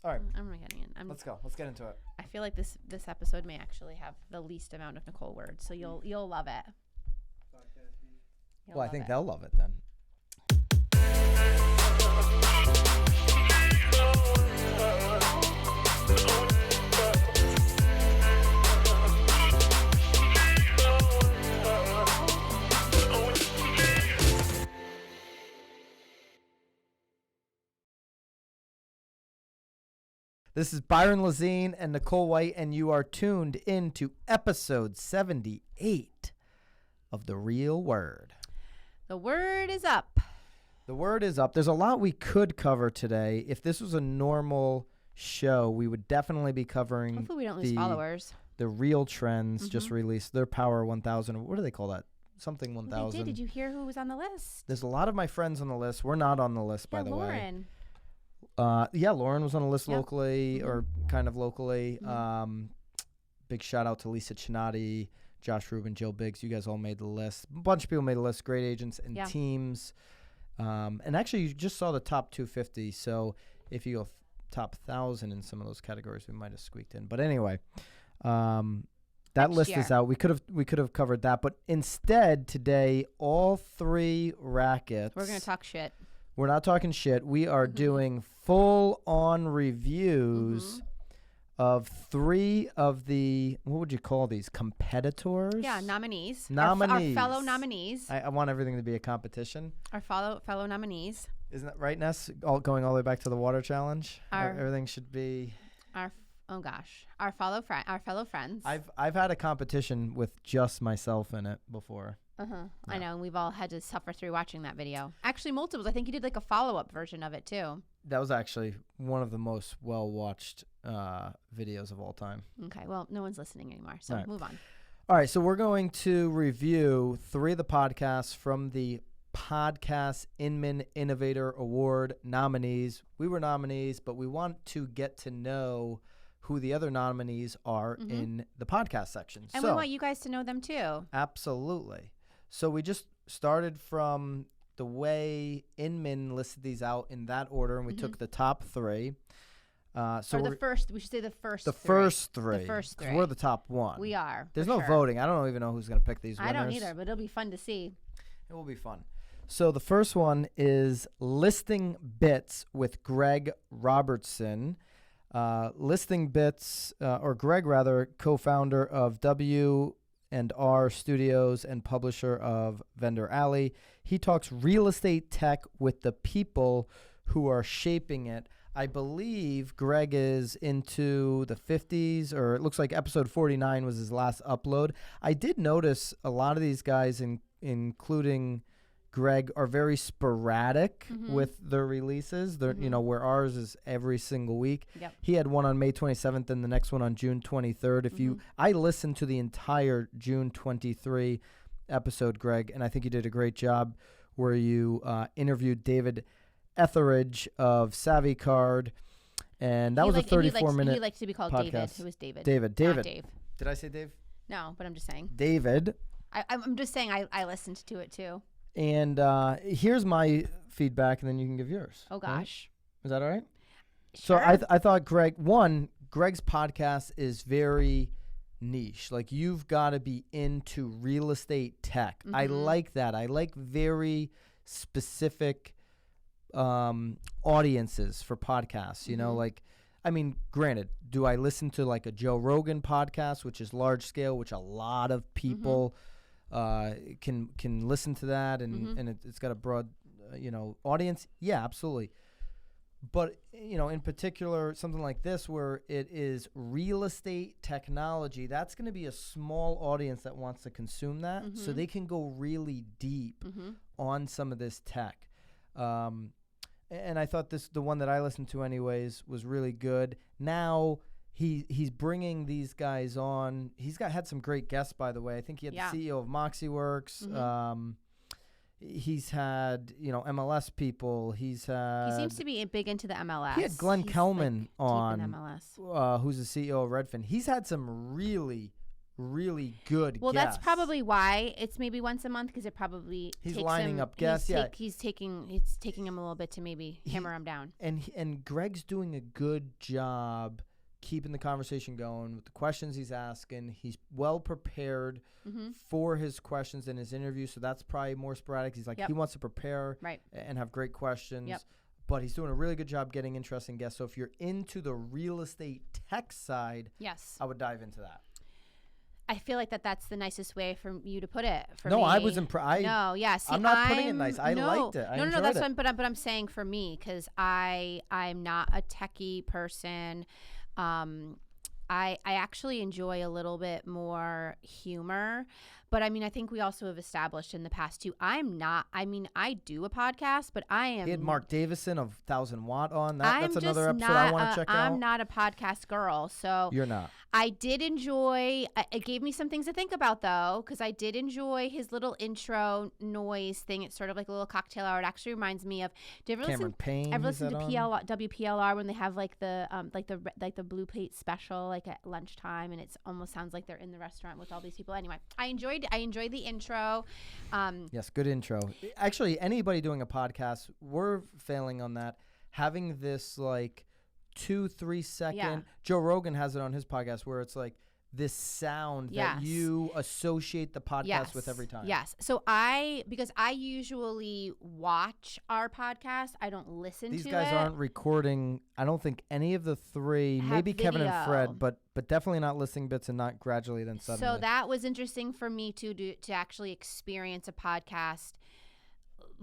All right. I'm not getting in. Let's go. Let's get into it. I feel like this episode may actually have the least amount of Nicole words, so you'll love it. Well, I think they'll love it then. This is Byron Lazine and Nicole White, and you are tuned into episode 78 of The Real Word. The word is up. The word is up. There's a lot we could cover today. If this was a normal show, we would definitely be covering Hopefully we don't lose followers. The Real Trends just released their Power 1000. What do they call that? Something 1000. They did. Did you hear who was on the list? There's a lot of my friends on the list. We're not on the list, by the way. Lauren. Lauren was on the list locally, or kind of locally. Big shout out to Lisa Chinati, Josh Rubin, Jill Biggs. You guys all made the list. A bunch of people made the list. Great agents and teams. And actually, you just saw the top 250. So if you go top 1,000 in some of those categories, we might have squeaked in. But anyway, that list is out. We could have covered that, but instead today, all three rackets. We're gonna talk shit. We're not talking shit. We are doing full-on reviews of three of the, what would you call these, competitors? Yeah, nominees. Our fellow nominees. I want everything to be a competition. Our fellow nominees. Isn't that right, Ness? Going all the way back to the water challenge? Everything should be... Our fellow friends. I've had a competition with just myself in it before. Yeah. I know, and we've all had to suffer through watching that video. Actually, multiples. I think you did like a follow-up version of it too. That was actually one of the most well-watched videos of all time. Okay, well, no one's listening anymore, so move on. All right, so we're going to review three of the podcasts from the Podcast Inman Innovator Award nominees. We were nominees, but we want to get to know who the other nominees are in the podcast section. And we want you guys to know them too. Absolutely. So we just started from the way Inman listed these out in that order, and we took the top three. We should say the first three. The first three. We're the top one. We are. There's no voting. I don't even know who's going to pick these winners. I don't either, but it'll be fun to see. It will be fun. So the first one is Listing Bits with Greg Robertson. Listing Bits, or Greg rather, co-founder of W&R Studios and publisher of Vendor Alley. He talks real estate tech with the people who are shaping it. I believe Greg is into the 50s, or it looks like episode 49 was his last upload. I did notice a lot of these guys, including Greg, are very sporadic with their releases. They're, where ours is every single week. Yep. He had one on May 27th and the next one on June 23rd. I listened to the entire June 23 episode, Greg, and I think you did a great job where you interviewed David Etheridge of Savvy Card, and that was a 34-minute He likes to be called podcast. David. Who is David? David. Not Dave. Did I say Dave? No, but I'm just saying. David. I'm just saying I listened to it too. And here's my feedback, and then you can give yours. Oh, gosh. Is that all right? Sure. So I thought Greg's podcast is very niche. Like, you've got to be into real estate tech. I like that. I like very specific audiences for podcasts. Granted, do I listen to like a Joe Rogan podcast, which is large scale, which a lot of people can listen to that, and it's got a broad audience? Yeah, absolutely. But in particular, something like this where it is real estate technology, that's going to be a small audience that wants to consume that, so they can go really deep on some of this tech. And I thought the one that I listened to anyways was really good. Now he's bringing these guys on. He's had some great guests, by the way. I think he had the CEO of MoxieWorks. He's had MLS people. He seems to be big into the MLS. He had Glenn Kelman deep on, in MLS. Who's the CEO of Redfin. He's had some really, really good Well, guests. that's probably why it's maybe once a month, because it probably He's takes lining him, up guests. It's taking him a little bit to maybe hammer him down. And Greg's doing a good job keeping the conversation going with the questions he's asking. He's well prepared for his questions in his interview, so that's probably more sporadic. He's like, he wants to prepare and have great questions. But he's doing a really good job getting interesting guests. So if you're into the real estate tech side, yes, I would dive into that. I feel like that's the nicest way for you to put it. For no, me. I was impressed. No, yeah. See, I'm not putting it nice. I liked it. I enjoyed that's it. what I'm saying for me, because I'm not a techie person. I actually enjoy a little bit more humor. But I mean, I think we also have established in the past too, I do a podcast, but I am. He had Mark Davison of 1000 Watt on. That's another episode I want to check out. I'm not a podcast girl. So you're not. I did enjoy, it gave me some things to think about though, because I did enjoy his little intro noise thing. It's sort of like a little cocktail hour. It actually reminds me of, do you ever Cameron Payne? Ever listen to WPLR when they have like the Blue Plate special like at lunchtime, and it's almost sounds like they're in the restaurant with all these people. Anyway, I enjoyed the intro. Yes, good intro. Actually, anybody doing a podcast, we're failing on that. Having this like 2-3 second. Joe Rogan has it on his podcast where it's like this sound that you associate the podcast with every time. Yes. So because I usually watch our podcast, I don't listen to it. These guys aren't recording. I don't think any of the three, maybe video. Kevin and Fred, but definitely not listening bits and not gradually then suddenly. So that was interesting for me to actually experience a podcast.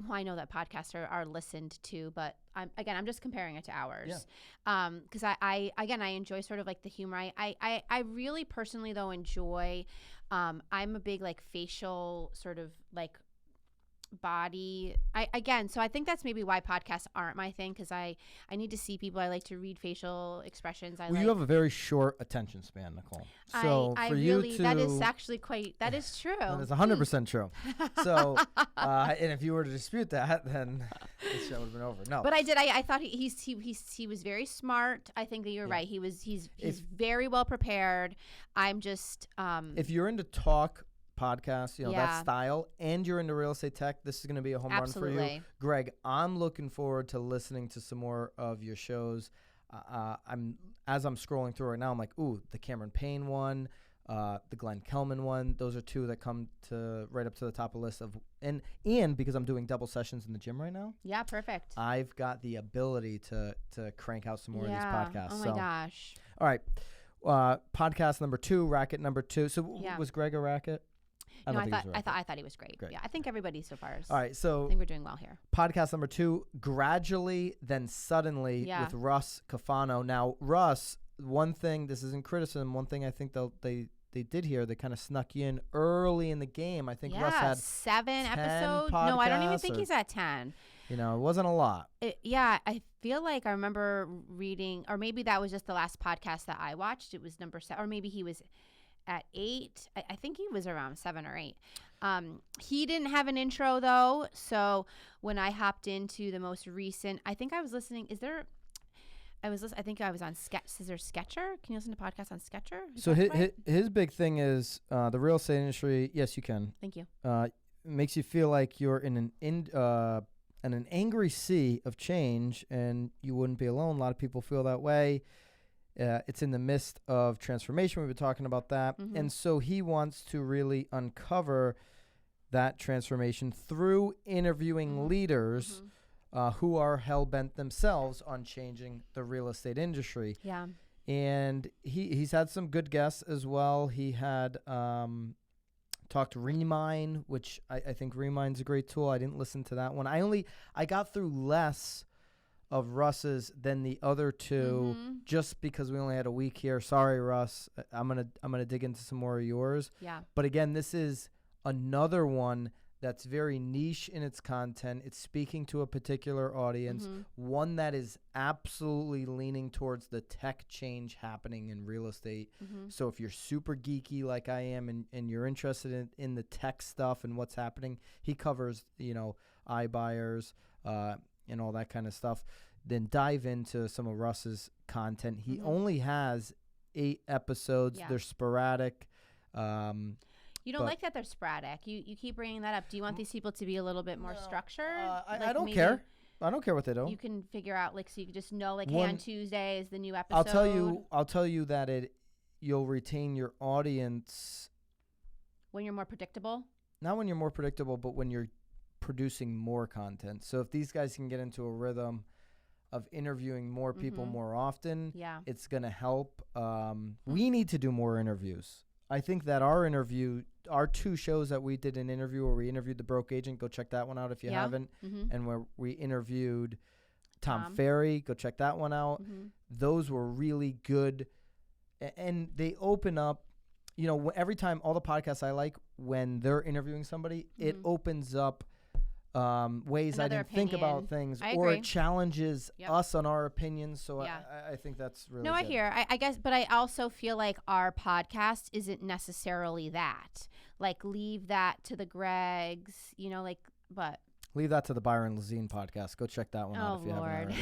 Well, I know that podcasts are listened to, but I'm just comparing it to ours. Because I enjoy sort of like the humor. I really personally though enjoy. I'm a big like facial sort of like body. So I think that's maybe why podcasts aren't my thing, because I need to see people. I like to read facial expressions. You have a very short attention span, Nicole. So that is actually that is true. That is 100% true. So and if you were to dispute that, then this show would have been over. No, but I did. I thought he was very smart. I think that you're right. He's very well prepared. I'm just if you're into talk podcast, that style, and you're into real estate tech, this is going to be a home run for you. Greg, I'm looking forward to listening to some more of your shows. As I'm scrolling through right now, I'm like, ooh, the Cameron Payne one, the Glenn Kelman one. Those are two that come to right up to the top of the list of, and because I'm doing double sessions in the gym right now. Yeah, perfect. I've got the ability to crank out some more of these podcasts. Oh my gosh. All right. Podcast number 2, racket number 2. So was Greg a racket? I thought he was great. Yeah, I think everybody so far is. All right, so I think we're doing well here. Podcast number 2, Gradually Then Suddenly with Russ Cafano. Now, Russ, one thing, this isn't criticism, one thing I think they did here, they kind of snuck you in early in the game. I think Russ had 7 episodes. No, I don't even think he's at 10. It wasn't a lot. I feel like I remember reading, or maybe that was just the last podcast that I watched. It was number 7, or maybe he was at 8. I think he was around 7 or 8. He didn't have an intro though, so when I hopped into the most recent, I think I was listening. I think I was on Sketcher. Can you listen to podcasts on Sketcher? So his big thing is the real estate industry. Yes, you can. Thank you. Makes you feel like you're in an angry sea of change, and you wouldn't be alone. A lot of people feel that way. It's in the midst of transformation. We've been talking about that. Mm-hmm. And so he wants to really uncover that transformation through interviewing leaders who are hell-bent themselves on changing the real estate industry. Yeah. And he's had some good guests as well. He had talked Remine, which I think Remine's a great tool. I didn't listen to that one. I got through less of Russ's than the other two, just because we only had a week here. Sorry, Russ. I'm gonna dig into some more of yours. Yeah. But again, this is another one that's very niche in its content. It's speaking to a particular audience, one that is absolutely leaning towards the tech change happening in real estate. So if you're super geeky like I am, and you're interested in the tech stuff and what's happening, he covers iBuyers, and all that kind of stuff, then dive into some of Russ's content. He only has 8 episodes. They're sporadic. You don't like that they're sporadic. You keep bringing that up. Do you want these people to be a little bit more structured? I don't care. I don't care what they do. You can figure out, like, so you can just know, like, hey, on Tuesday is the new episode. I'll tell you that you'll retain your audience when you're more predictable. Not when you're more predictable, but when you're producing more content. So if these guys can get into a rhythm of interviewing more people more often, it's going to help. We need to do more interviews. I think that our 2 shows that we did an interview where we interviewed the broke agent, go check that one out if you haven't. And where we interviewed Tom Ferry, go check that one out. Those were really good. And they open up, every time, all the podcasts I like, when they're interviewing somebody, it opens up ways I didn't think about things, or it challenges us on our opinions. So I think that's really good. I hear. I guess, but I also feel like our podcast isn't necessarily that. Like, leave that to the Gregs, but. Leave that to the Byron Lazine podcast. Go check that one out if you haven't already.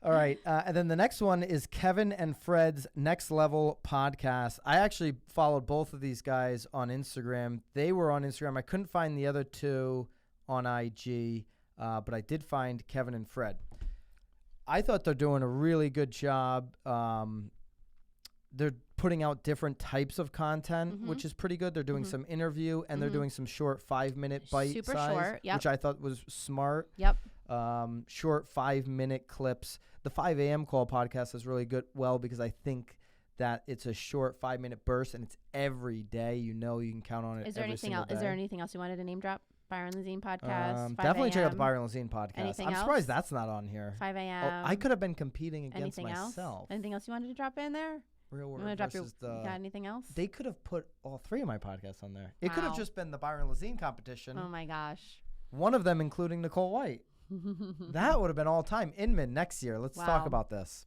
All right. And then the next one is Kevin and Fred's Next Level podcast. I actually followed both of these guys on Instagram. They were on Instagram. I couldn't find the other 2 on IG, but I did find Kevin and Fred. I thought they're doing a really good job. They're putting out different types of content, which is pretty good. They're doing some interview, and they're doing some short 5-minute bite Super size, short, which I thought was smart. Yep. Short 5-minute clips. The 5 a.m. call podcast is really good. Well, because I think that it's a short 5-minute burst, and it's every day. You can count on it. Is there anything else? Is there anything else you wanted to name drop? Byron Lazine podcast. Definitely check out the Byron Lazine podcast. Anything I'm else? surprised that's not on here. 5 a.m. Oh, I could have been competing against Anything myself. Else? Anything else you wanted to drop in there? Real Word versus got anything else? They could have put all 3 of my podcasts on there. It could have just been the Byron Lazine competition. Oh my gosh. One of them including Nicole White. That would have been all time. Inman next year. Let's talk about this.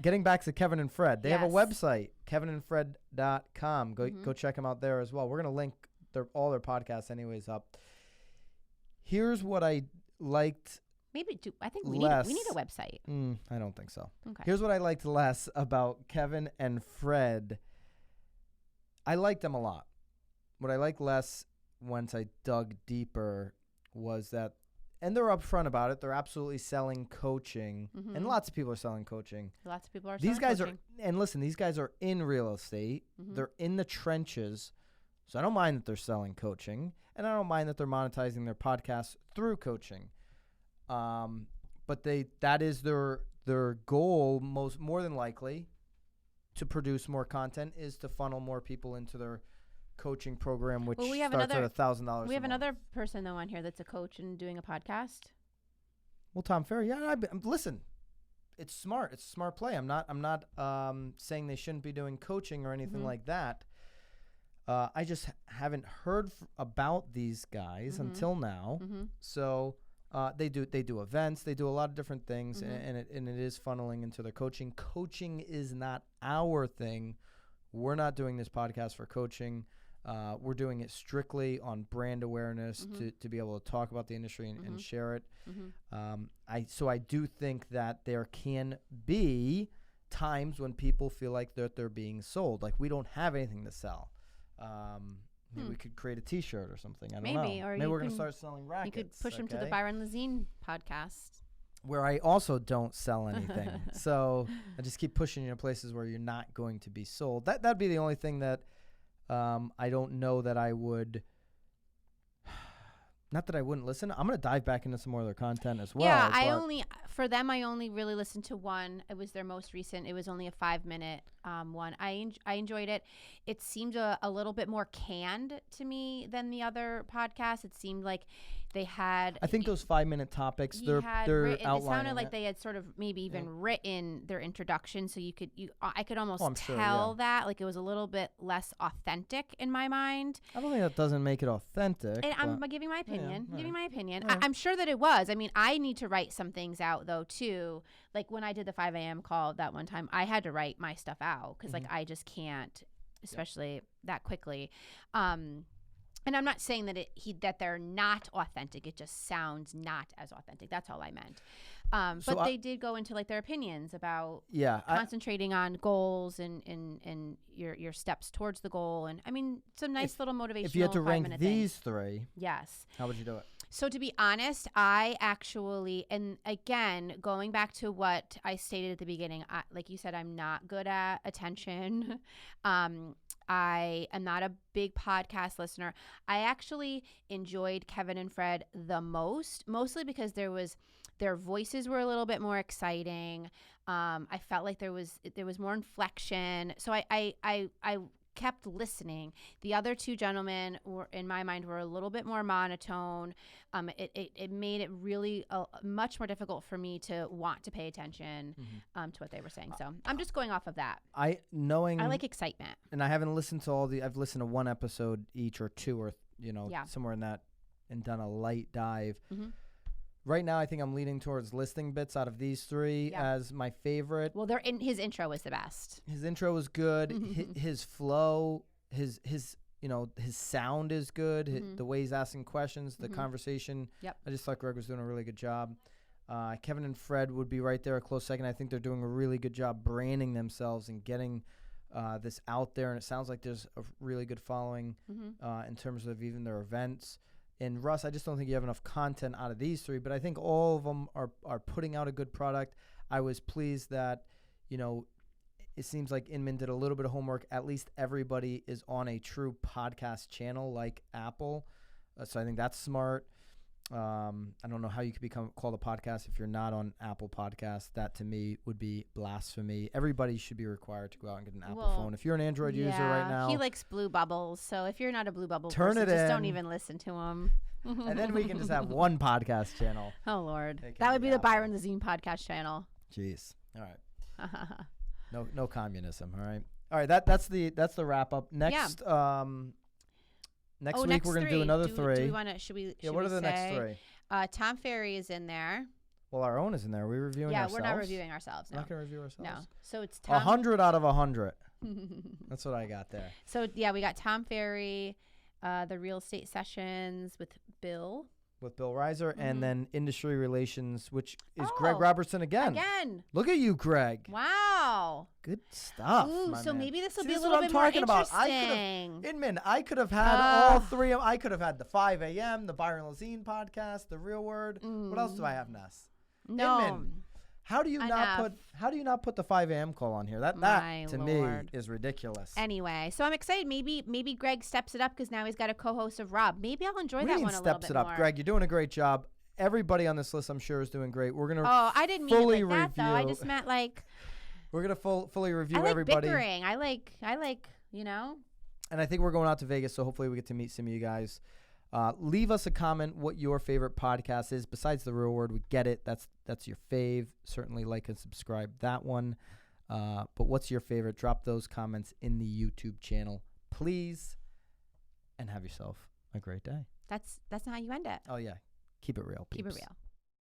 Getting back to Kevin and Fred. They have a website, kevinandfred.com. Go check them out there as well. We're going to link all their podcasts anyways up. Here's what I liked. I think we need a website. I don't think so. Okay. Here's what I liked less about Kevin and Fred. I liked them a lot. What I liked less once I dug deeper was that, and they're upfront about it, they're absolutely selling coaching, and lots of people are selling coaching. Lots of people are these selling guys coaching. And listen, these guys are in real estate. They're in the trenches. So I don't mind that they're selling coaching, and I don't mind that they're monetizing their podcasts through coaching. But that is their goal, more than likely, to produce more content, is to funnel more people into their coaching program, which starts at $1,000. We have another person though on here that's a coach and doing a podcast. Well, Tom Ferry, listen, it's smart. It's a smart play. I'm not saying they shouldn't be doing coaching or anything like that. I just haven't heard about these guys until now. So. They do events. They do a lot of different things, and it is funneling into their coaching. Coaching is not our thing. We're not doing this podcast for coaching. We're doing it strictly on brand awareness to be able to talk about the industry and share it. So I do think that there can be times when people feel like they're being sold. Like, we don't have anything to sell. Maybe we could create a T-shirt or something. I don't know. Or maybe we're going to start selling rackets. You could push them to the Byron Lazine podcast, where I also don't sell anything. So I just keep pushing you to places where you're not going to be sold. That'd be the only thing that I don't know that I would. Not that I wouldn't listen. I'm going to dive back into some more of their content as well. Yeah, I only really listened to one. It was their most recent. It was only a 5-minute one. I enjoyed it. It seemed a little bit more canned to me than the other podcasts. It seemed like they had. I think those 5-minute topics, they're outlining. It sounded like they had sort of maybe even written their introduction, so I could almost tell that like it was a little bit less authentic in my mind. I don't think that doesn't make it authentic. And I'm giving my opinion. Right. I'm sure that it was. I mean, I need to write some things out though too. Like when I did the 5 a.m. call that one time, I had to write my stuff out because like I just can't, especially that quickly. And I'm not saying that that they're not authentic. It just sounds not as authentic. That's all I meant. But they did go into like their opinions about concentrating on goals and your steps towards the goal. And I mean, some nice little motivational. If you had to rank these three, yes, how would you do it? So to be honest, I actually, and again, going back to what I stated at the beginning, like you said, I'm not good at attention. I am not a big podcast listener. I actually enjoyed Kevin and Fred the most, mostly because their voices were a little bit more exciting. I felt like there was more inflection. So I kept listening. The other two gentlemen were, in my mind, were a little bit more monotone. It made it really much more difficult for me to want to pay attention to what they were saying. So I'm just going off of that. I like excitement. And I haven't listened to I've listened to one episode each or two or, somewhere in that, and done a light dive. Mm-hmm. Right now, I think I'm leaning towards listing bits out of these three as my favorite. Well, his intro was the best. His intro was good. His flow, his sound is good. The way he's asking questions, the conversation. Yep. I just thought Greg was doing a really good job. Kevin and Fred would be right there a close second. I think they're doing a really good job branding themselves and getting this out there. And it sounds like there's a really good following in terms of even their events. And Russ, I just don't think you have enough content out of these three, but I think all of them are putting out a good product. I was pleased that, it seems like Inman did a little bit of homework. At least everybody is on a true podcast channel like Apple. So I think that's smart. I don't know how you could called a podcast if you're not on Apple Podcasts. That to me would be blasphemy. Everybody should be required to go out and get an Apple phone. If you're an Android user right now, he likes Blue Bubbles. So if you're not a Blue Bubble turn person, it just in. don't even listen to him. And then we can just have one podcast channel. Oh Lord, that would be the Byron Lazine podcast channel. Jeez. All right. No communism. All right. That's the wrap up. Next. Next week we're gonna do another three. Do we want to? Should we? What are the next three? Tom Ferry is in there. Well, our own is in there. Are we reviewing ourselves? Yeah, we're not reviewing ourselves. No. We're not gonna review ourselves. No. So it's Tom. 100 out of 100. That's what I got there. So we got Tom Ferry, the real estate sessions with Bill Reiser, and then industry relations, which is Greg Robertson again. Look at you, Greg. Wow. Good stuff. Ooh, so man. Maybe this will be a little bit more interesting. I could have had all three of them. I could have had the 5 a.m., the Byron Lazine podcast, the Real Word. What else do I have, Ness? No. Inman, how do you not put the 5 a.m. call on here? That to me is ridiculous. Anyway, so I'm excited. Maybe Greg steps it up because now he's got a co-host of Rob. Maybe I'll enjoy that one a little bit more. Steps it up, Greg. You're doing a great job. Everybody on this list, I'm sure, is doing great. We're gonna. Oh, I didn't mean it like that though. I just meant like. We're gonna fully review I like everybody. Bickering. I like. And I think we're going out to Vegas, so hopefully we get to meet some of you guys. Leave us a comment what your favorite podcast is. Besides the Real Word, we get it. That's your fave. Certainly like and subscribe that one. But what's your favorite? Drop those comments in the YouTube channel, please. And have yourself a great day. That's not how you end it. Oh yeah, keep it real. Peeps. Keep it real.